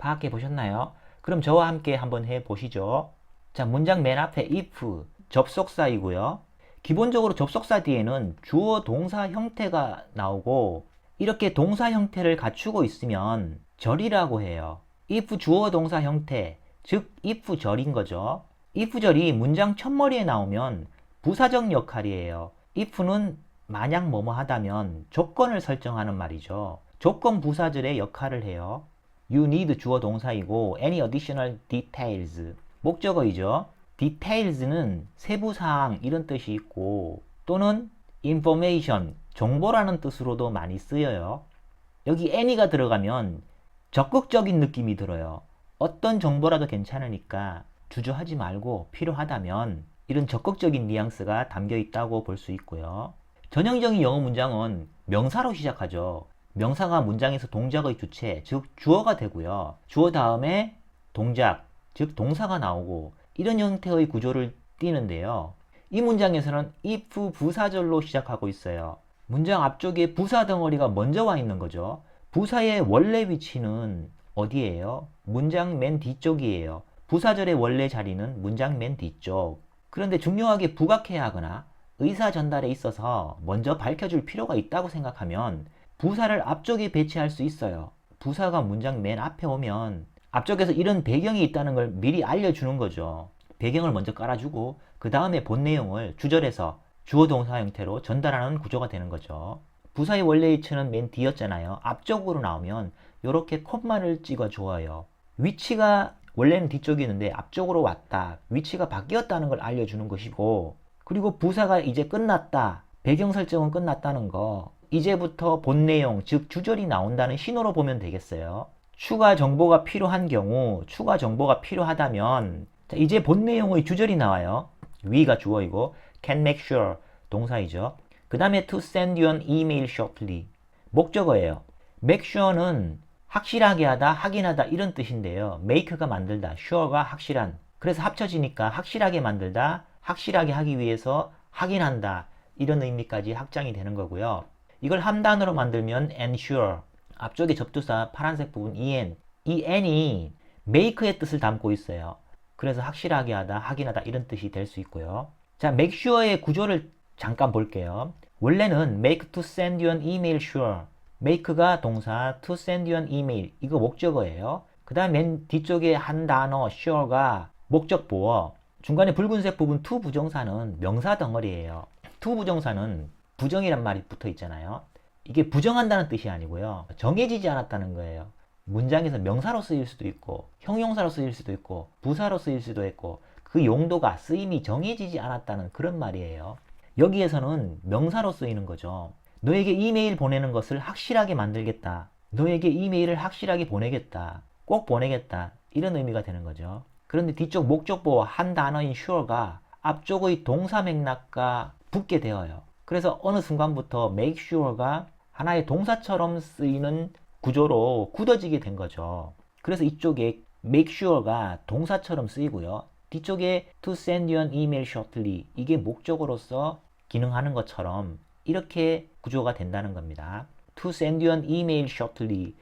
파악해 보셨나요? 그럼 저와 함께 한번 해 보시죠. 자, 문장 맨 앞에 if 접속사이고요. 기본적으로 접속사 뒤에는 주어 동사 형태가 나오고 이렇게 동사 형태를 갖추고 있으면 절이라고 해요. if 주어 동사 형태, 즉 if 절인 거죠. if 절이 문장 첫머리에 나오면 부사적 역할이에요. if는 만약 뭐뭐 하다면 조건을 설정하는 말이죠. 조건 부사절의 역할을 해요. You need 주어 동사이고 any additional details 목적어이죠. details는 세부사항 이런 뜻이 있고 또는 information 정보라는 뜻으로도 많이 쓰여요. 여기 any가 들어가면 적극적인 느낌이 들어요. 어떤 정보라도 괜찮으니까 주저하지 말고 필요하다면 이런 적극적인 뉘앙스가 담겨 있다고 볼 수 있고요. 전형적인 영어 문장은 명사로 시작하죠. 명사가 문장에서 동작의 주체, 즉 주어가 되고요. 주어 다음에 동작, 즉 동사가 나오고 이런 형태의 구조를 띠는데요. 이 문장에서는 if 부사절로 시작하고 있어요. 문장 앞쪽에 부사 덩어리가 먼저 와 있는 거죠. 부사의 원래 위치는 어디예요? 문장 맨 뒤쪽이에요. 부사절의 원래 자리는 문장 맨 뒤쪽. 그런데 중요하게 부각해야 하거나 의사 전달에 있어서 먼저 밝혀줄 필요가 있다고 생각하면 부사를 앞쪽에 배치할 수 있어요. 부사가 문장 맨 앞에 오면 앞쪽에서 이런 배경이 있다는 걸 미리 알려주는 거죠. 배경을 먼저 깔아주고 그 다음에 본 내용을 주절에서 주어 동사 형태로 전달하는 구조가 되는 거죠. 부사의 원래 위치는 맨 뒤였잖아요. 앞쪽으로 나오면 이렇게 콤마를 찍어 주어요. 위치가 원래는 뒤쪽이 있는데 앞쪽으로 왔다. 위치가 바뀌었다는 걸 알려주는 것이고 그리고 부사가 이제 끝났다. 배경 설정은 끝났다는 거. 이제부터 본 내용, 즉 주절이 나온다는 신호로 보면 되겠어요. 추가 정보가 필요한 경우, 추가 정보가 필요하다면 자, 이제 본 내용의 주절이 나와요. we가 주어이고 can make sure 동사이죠. 그 다음에 to send you an email shortly 목적어예요. make sure는 확실하게 하다, 확인하다 이런 뜻인데요. make가 만들다, sure가 확실한. 그래서 합쳐지니까 확실하게 만들다, 확실하게 하기 위해서 확인한다 이런 의미까지 확장이 되는 거고요. 이걸 한 단어로 만들면 ensure 앞쪽에 접두사 파란색 부분 en 이 n이 make의 뜻을 담고 있어요. 그래서 확실하게 하다, 확인하다 이런 뜻이 될 수 있고요. 자, make sure의 구조를 잠깐 볼게요. 원래는 make to send you an email sure make가 동사 to send you an email 이거 목적어예요. 그 다음 맨 뒤쪽에 한 단어 sure가 목적 보어 중간에 붉은색 부분 to 부정사는 명사 덩어리예요. to 부정사는 부정이란 말이 붙어 있잖아요. 이게 부정한다는 뜻이 아니고요. 정해지지 않았다는 거예요. 문장에서 명사로 쓰일 수도 있고 형용사로 쓰일 수도 있고 부사로 쓰일 수도 있고 그 용도가 쓰임이 정해지지 않았다는 그런 말이에요. 여기에서는 명사로 쓰이는 거죠. 너에게 이메일 보내는 것을 확실하게 만들겠다. 너에게 이메일을 확실하게 보내겠다. 꼭 보내겠다. 이런 의미가 되는 거죠. 그런데 뒤쪽 목적보어 한 단어인 sure가 앞쪽의 동사 맥락과 붙게 되어요. 그래서 어느 순간부터 make sure가 하나의 동사처럼 쓰이는 구조로 굳어지게 된 거죠. 그래서 이쪽에 make sure가 동사처럼 쓰이고요. 뒤쪽에 to send you an email shortly 이게 목적어로서 기능하는 것처럼 이렇게 구조가 된다는 겁니다. to send you an email shortly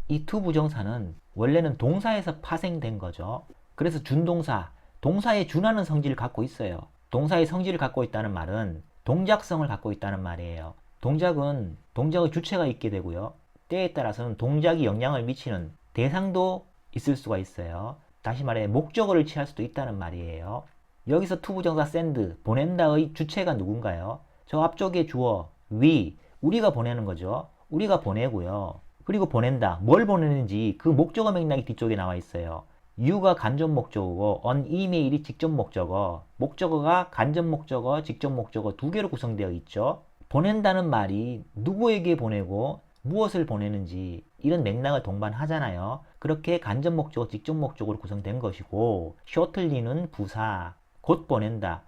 이 to 부정사는 원래는 동사에서 파생된 거죠. 그래서 준동사, 동사에 준하는 성질을 갖고 있어요. 동사의 성질을 갖고 있다는 말은 동작성을 갖고 있다는 말이에요. 동작은 동작의 주체가 있게 되고요. 때에 따라서는 동작이 영향을 미치는 대상도 있을 수가 있어요. 다시 말해 목적어를 취할 수도 있다는 말이에요. 여기서 to 부정사 send, 보낸다의 주체가 누군가요? 저 앞쪽에 주어, we, 우리가 보내는 거죠. 우리가 보내고요. 그리고 보낸다, 뭘 보내는지 그 목적어 맥락이 뒤쪽에 나와 있어요. you가 간접 목적어고 on email이 직접 목적어, 목적어가 간접 목적어, 직접 목적어 두 개로 구성되어 있죠. 보낸다는 말이 누구에게 보내고 무엇을 보내는지 이런 맥락을 동반하잖아요. 그렇게 간접 목적어, 직접 목적어로 구성된 것이고 shortly는 부사, 곧 보낸다,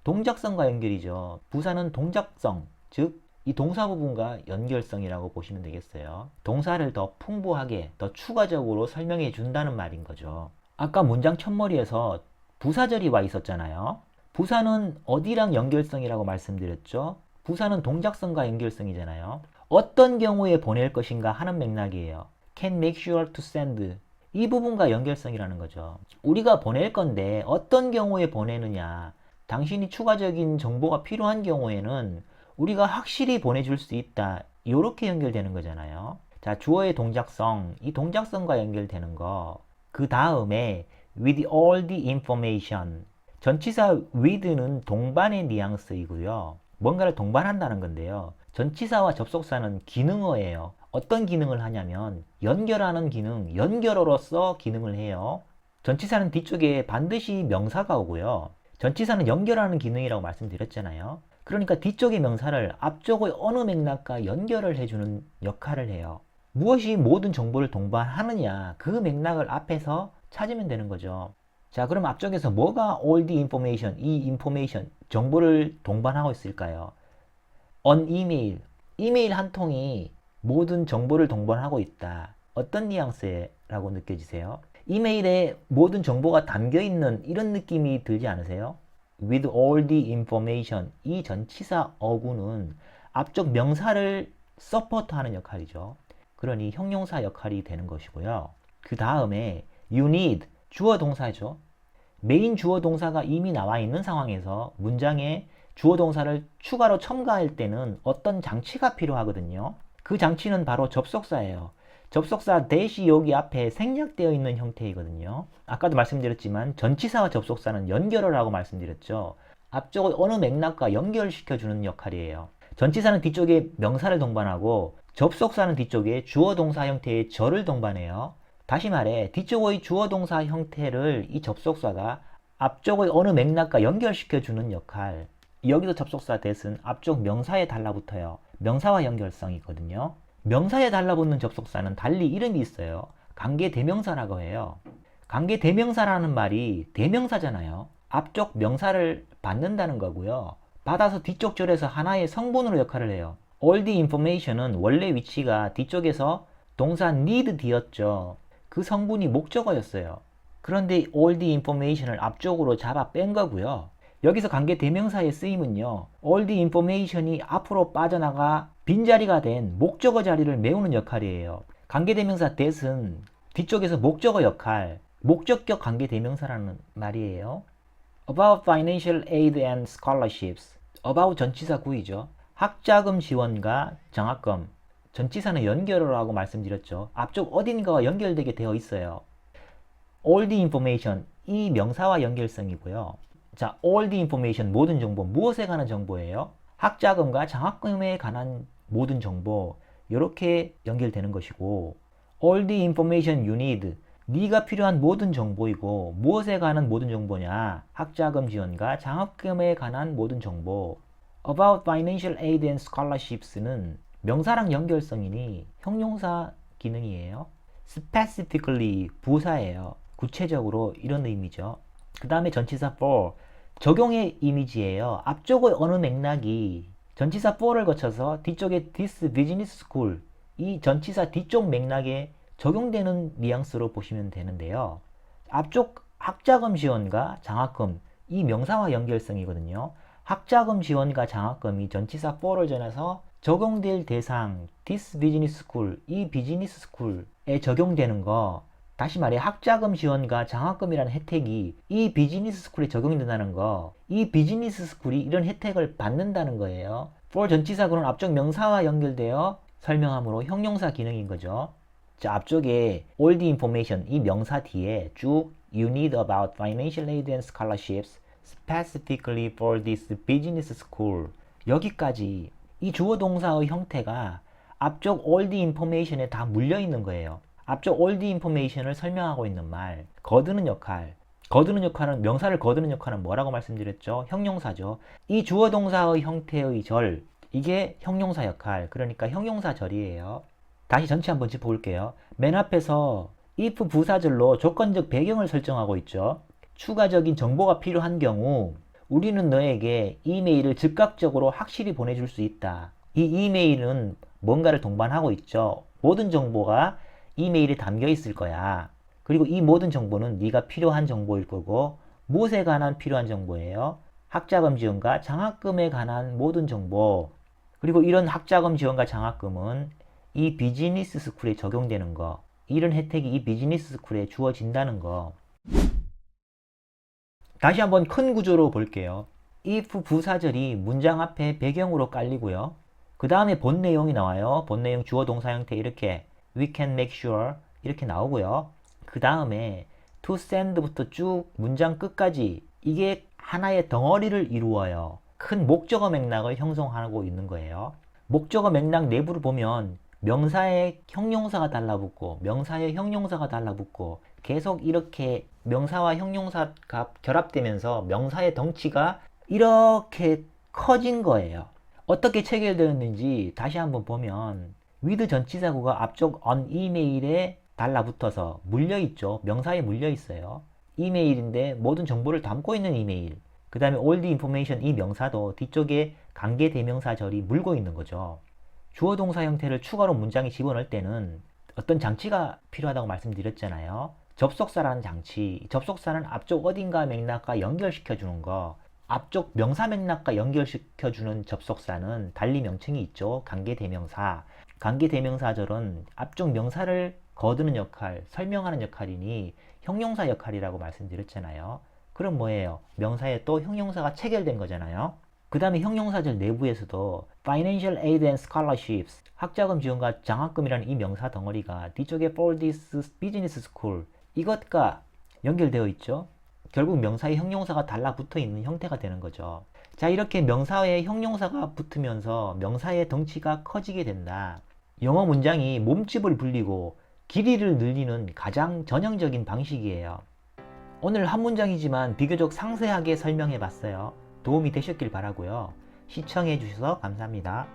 동작성과 연결이죠. 부사는 동작성, 즉 이 동사 부분과 연결성이라고 보시면 되겠어요. 동사를 더 풍부하게, 더 추가적으로 설명해 준다는 말인 거죠. 아까 문장 첫머리에서 부사절이 와 있었잖아요. 부사는 어디랑 연결성이라고 말씀드렸죠? 부사는 동작성과 연결성이잖아요. 어떤 경우에 보낼 것인가 하는 맥락이에요. can make sure to send 이 부분과 연결성이라는 거죠. 우리가 보낼 건데 어떤 경우에 보내느냐. 당신이 추가적인 정보가 필요한 경우에는 우리가 확실히 보내줄 수 있다. 이렇게 연결되는 거잖아요. 자, 주어의 동작성, 이 동작성과 연결되는 거. 그 다음에 with all the information. 전치사 with는 동반의 뉘앙스이고요. 뭔가를 동반한다는 건데요. 전치사와 접속사는 기능어예요. 어떤 기능을 하냐면 연결하는 기능, 연결어로서 기능을 해요. 전치사는 뒤쪽에 반드시 명사가 오고요. 전치사는 연결하는 기능이라고 말씀드렸잖아요. 그러니까 뒤쪽의 명사를 앞쪽의 어느 맥락과 연결을 해주는 역할을 해요. 무엇이 모든 정보를 동반하느냐, 그 맥락을 앞에서 찾으면 되는 거죠. 자, 그럼 앞쪽에서 뭐가 all the information, 이 information, 정보를 동반하고 있을까요? on email, 이메일 한 통이 모든 정보를 동반하고 있다. 어떤 뉘앙스라고 느껴지세요? 이메일에 모든 정보가 담겨있는 이런 느낌이 들지 않으세요? with all the information, 이 전치사 어구는 앞쪽 명사를 서포트하는 역할이죠. 그러니 형용사 역할이 되는 것이고요. 그 다음에 you need, 주어 동사죠. 메인 주어 동사가 이미 나와 있는 상황에서 문장에 주어 동사를 추가로 첨가할 때는 어떤 장치가 필요하거든요. 그 장치는 바로 접속사예요. 접속사 대시 여기 앞에 생략되어 있는 형태이거든요. 아까도 말씀드렸지만 전치사와 접속사는 연결어라고 말씀드렸죠. 앞쪽의 어느 맥락과 연결시켜주는 역할이에요. 전치사는 뒤쪽에 명사를 동반하고 접속사는 뒤쪽에 주어 동사 형태의 절을 동반해요. 다시 말해 뒤쪽의 주어 동사 형태를 이 접속사가 앞쪽의 어느 맥락과 연결시켜주는 역할. 여기서 접속사 that은 앞쪽 명사에 달라붙어요. 명사와 연결성이거든요. 명사에 달라붙는 접속사는 달리 이름이 있어요. 관계대명사라고 해요. 관계대명사라는 말이 대명사잖아요. 앞쪽 명사를 받는다는 거고요. 받아서 뒤쪽 절에서 하나의 성분으로 역할을 해요. all the information은 원래 위치가 뒤쪽에서 동사 need 뒤였죠. 그 성분이 목적어였어요. 그런데 all the information을 앞쪽으로 잡아 뺀 거고요. 여기서 관계대명사의 쓰임은요. all the information이 앞으로 빠져나가 빈자리가 된 목적어 자리를 메우는 역할이에요. 관계대명사 that은 뒤쪽에서 목적어 역할, 목적격 관계대명사라는 말이에요. About financial aid and scholarships. About 전치사 구이죠. 학자금 지원과 장학금. 전치사는 연결어라고 말씀드렸죠. 앞쪽 어딘가와 연결되게 되어 있어요. all the information, 이 명사와 연결성이고요. 자, all the information, 모든 정보, 무엇에 관한 정보예요? 학자금과 장학금에 관한 모든 정보, 이렇게 연결되는 것이고, all the information you need, 네가 필요한 모든 정보이고, 무엇에 관한 모든 정보냐? 학자금 지원과 장학금에 관한 모든 정보. about financial aid and scholarships는 명사랑 연결성이니 형용사 기능이에요. specifically, 부사예요. 구체적으로 이런 의미죠. 그 다음에 전치사 for, 적용의 이미지예요. 앞쪽의 어느 맥락이 전치사 for를 거쳐서 뒤쪽에 this business school, 이 전치사 뒤쪽 맥락에 적용되는 뉘앙스로 보시면 되는데요. 앞쪽 학자금 지원과 장학금, 이 명사와 연결성이거든요. 학자금 지원과 장학금이 전치사 for를 전해서 적용될 대상 this business school, 이 비즈니스 스쿨에 적용되는 거, 다시 말해 학자금 지원과 장학금이라는 혜택이 이 비즈니스 스쿨에 적용이 된다는 거, 이 비즈니스 스쿨이 이런 혜택을 받는다는 거예요. for 전치사구는 앞쪽 명사와 연결되어 설명함으로 형용사 기능인 거죠. 자, 앞쪽에 all the information, 이 명사 뒤에 쭉 you need about financial aid and scholarships specifically for this business school, 여기까지 이 주어 동사의 형태가 앞쪽 all the information에 다 물려 있는 거예요. 앞쪽 all the information을 설명하고 있는 말, 거두는 역할. 거두는 역할은, 명사를 거두는 역할은 뭐라고 말씀드렸죠? 형용사죠. 이 주어 동사의 형태의 절, 이게 형용사 역할, 그러니까 형용사 절이에요. 다시 전체 한번 짚어볼게요. 맨 앞에서 if 부사절로 조건적 배경을 설정하고 있죠. 추가적인 정보가 필요한 경우 우리는 너에게 이메일을 즉각적으로 확실히 보내줄 수 있다. 이 이메일은 뭔가를 동반하고 있죠. 모든 정보가 이메일에 담겨 있을 거야. 그리고 이 모든 정보는 네가 필요한 정보일 거고, 무엇에 관한 필요한 정보예요? 학자금 지원과 장학금에 관한 모든 정보. 그리고 이런 학자금 지원과 장학금은 이 비즈니스 스쿨에 적용되는 거, 이런 혜택이 이 비즈니스 스쿨에 주어진다는 거. 다시 한번 큰 구조로 볼게요. if 부사절이 문장 앞에 배경으로 깔리고요. 그 다음에 본 내용이 나와요. 본 내용 주어 동사 형태 이렇게 we can make sure 이렇게 나오고요. 그 다음에 to send부터 쭉 문장 끝까지 이게 하나의 덩어리를 이루어요. 큰 목적어 맥락을 형성하고 있는 거예요. 목적어 맥락 내부를 보면 명사에 형용사가 달라붙고 명사에 형용사가 달라붙고 계속 이렇게 명사와 형용사가 결합되면서 명사의 덩치가 이렇게 커진 거예요. 어떻게 체결되었는지 다시 한번 보면 with 전치사구가 앞쪽 on 이메일에 달라붙어서 물려있죠. 명사에 물려있어요. 이메일인데 모든 정보를 담고 있는 이메일. 그 다음에 all the information 이 명사도 뒤쪽에 관계 대명사절이 물고 있는 거죠. 주어 동사 형태를 추가로 문장에 집어넣을 때는 어떤 장치가 필요하다고 말씀드렸잖아요. 접속사라는 장치. 접속사는 앞쪽 어딘가 맥락과 연결시켜 주는 거. 앞쪽 명사 맥락과 연결시켜 주는 접속사는 달리 명칭이 있죠. 관계 대명사. 관계 대명사절은 앞쪽 명사를 거두는 역할, 설명하는 역할이니 형용사 역할이라고 말씀드렸잖아요. 그럼 뭐예요? 명사에 또 형용사가 체결된 거잖아요. 그 다음에 형용사절 내부에서도 Financial Aid and Scholarships, 학자금 지원과 장학금이라는 이 명사 덩어리가 뒤쪽에 For this Business School 이것과 연결되어 있죠. 결국 명사에 형용사가 달라붙어 있는 형태가 되는 거죠. 자, 이렇게 명사에 형용사가 붙으면서 명사의 덩치가 커지게 된다. 영어 문장이 몸집을 불리고 길이를 늘리는 가장 전형적인 방식이에요. 오늘 한 문장이지만 비교적 상세하게 설명해 봤어요. 도움이 되셨길 바라고요. 시청해 주셔서 감사합니다.